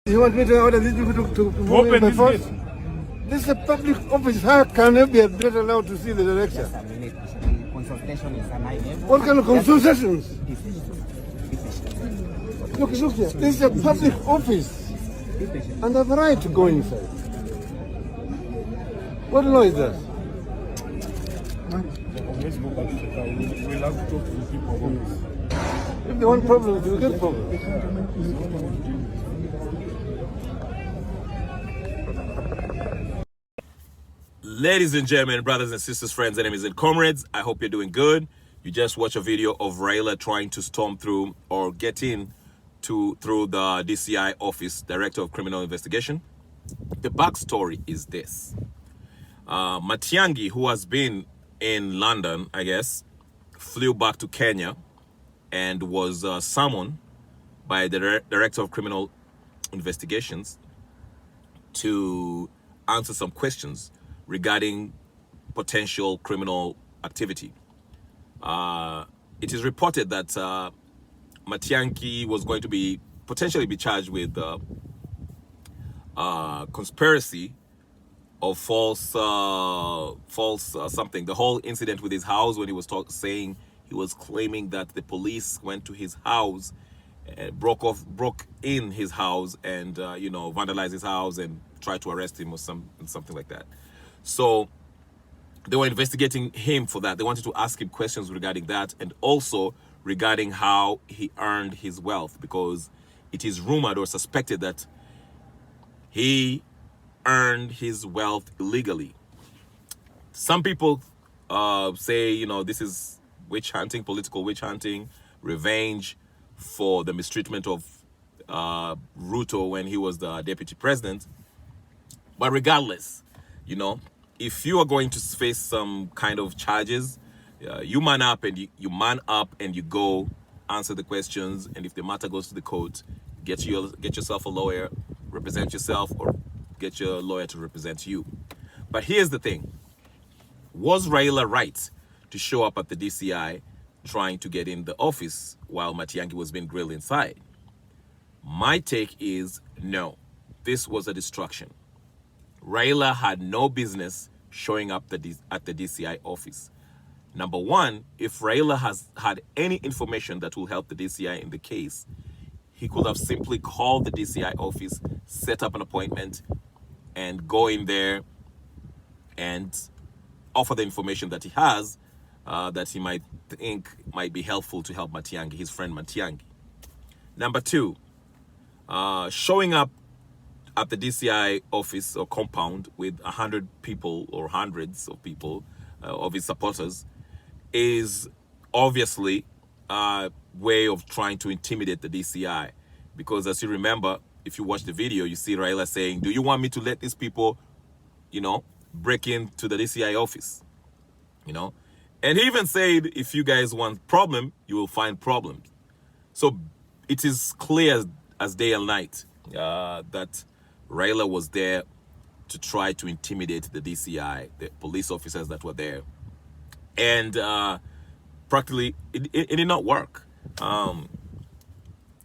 You want me to order these people to move in by force? This is a public office. How can I be not allowed to see the director? Yes, I mean, the consultation is an high level. What kind of consultations? Look here. This is a public office. And I have the right to go inside. What law is that? Let's go back to the car. We'll have to talk to the people about this. If they want problems, we get problems. Ladies and gentlemen, brothers and sisters, friends, enemies, and comrades, I hope you're doing good. You just watched a video of Raila trying to storm through or get in through the DCI office, Director of Criminal Investigation. The backstory is this. Matiang'i, who has been in London, I guess, flew back to Kenya and was summoned by the Director of Criminal Investigations to answer some questions regarding potential criminal activity. It is reported that Matiang'i was going to potentially be charged with conspiracy of false something. The whole incident with his house, when he was saying he was claiming that the police went to his house, broke in his house, and vandalized his house and tried to arrest him or something like that. So they were investigating him for that. They wanted to ask him questions regarding that, and also regarding how he earned his wealth, because it is rumored or suspected that he earned his wealth illegally. Some people say, this is witch hunting, political witch hunting, revenge for the mistreatment of Ruto when he was the deputy president. But regardless, if you are going to face some kind of charges, you man up and you go answer the questions. And if the matter goes to the court, get yourself a lawyer, represent yourself, or get your lawyer to represent you. But here's the thing. Was Raila right to show up at the DCI trying to get in the office while Matiang'i was being grilled inside? My take is no. This was a distraction. Raila had no business showing up at the DCI office. Number one, if Raila has had any information that will help the DCI in the case, he could have simply called the DCI office, set up an appointment, and go in there and offer the information that he has that he might think might be helpful to help Matiang'i, his friend Matiang'i. Number two, showing up at the DCI office or compound with 100 people or hundreds of people of his supporters is obviously a way of trying to intimidate the DCI. Because as you remember, if you watch the video, you see Raila saying, do you want me to let these people, break into the DCI office? And he even said, if you guys want problem, you will find problems. So it is clear as day and night that Raila was there to try to intimidate the DCI, the police officers that were there. And practically, it did not work. I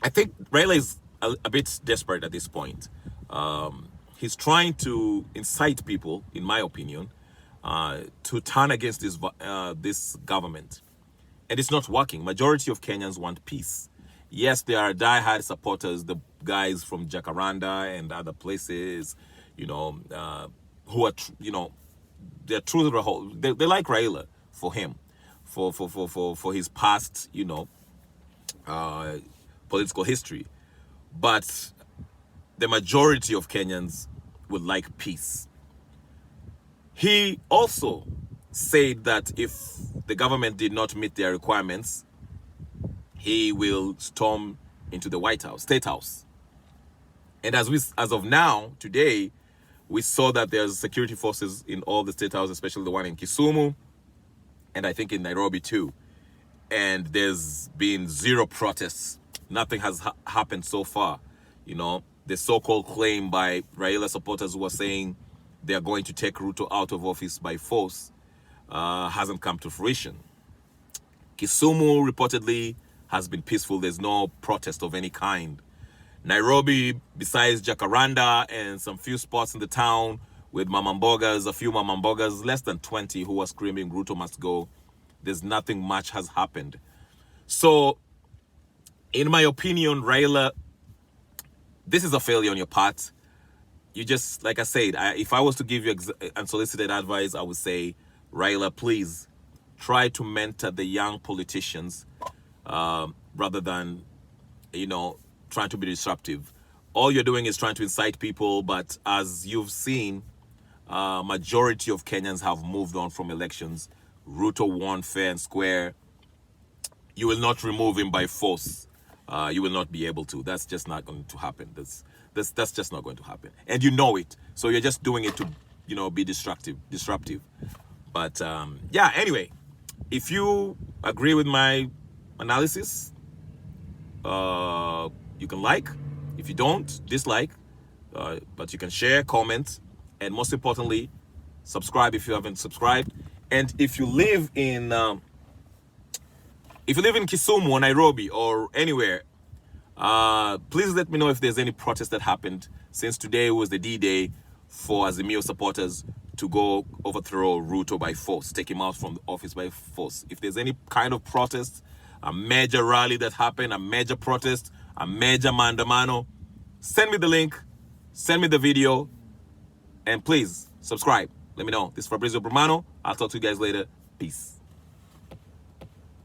think Raila is a bit desperate at this point. He's trying to incite people, in my opinion, to turn against this government. And it's not working. Majority of Kenyans want peace. Yes, there are diehard supporters, the guys from Jacaranda and other places, who are, they're true to the whole. They like Raila for him, for his past, political history. But the majority of Kenyans would like peace. He also said that if the government did not meet their requirements, he will storm into the White House, State House. And as of now, today, we saw that there's security forces in all the State House, especially the one in Kisumu, and I think in Nairobi too. And there's been zero protests. Nothing has happened so far. The so-called claim by Raila supporters who are saying they are going to take Ruto out of office by force hasn't come to fruition. Kisumu reportedly has been peaceful. There's no protest of any kind. Nairobi, besides Jacaranda and some few spots in the town with mamambogas, a few mamambogas, less than 20 who are screaming Ruto must go. There's nothing much has happened. So, in my opinion, Raila, this is a failure on your part. You just, like I said, if I was to give you unsolicited advice, I would say, Raila, please try to mentor the young politicians rather than, trying to be disruptive. All you're doing is trying to incite people, but as you've seen, majority of Kenyans have moved on from elections. Ruto won fair and square. You will not remove him by force. You will not be able to. That's just not going to happen. That's just not going to happen. And you know it. So you're just doing it to, be disruptive. But yeah, anyway, if you agree with my analysis, you can like. If you don't, dislike. But you can share, comment, and most importantly, subscribe if you haven't subscribed. And if you live in Kisumu or Nairobi or anywhere, please let me know if there's any protest that happened, since today was the D-Day for Azimio supporters to go overthrow Ruto by force, take him out from the office by force. If there's any kind of protest, a major rally that happened, a major protest, a major mandamano, send me the link, send me the video, and please subscribe. Let me know. This is Fabrizio Brumano. I'll talk to you guys later. Peace.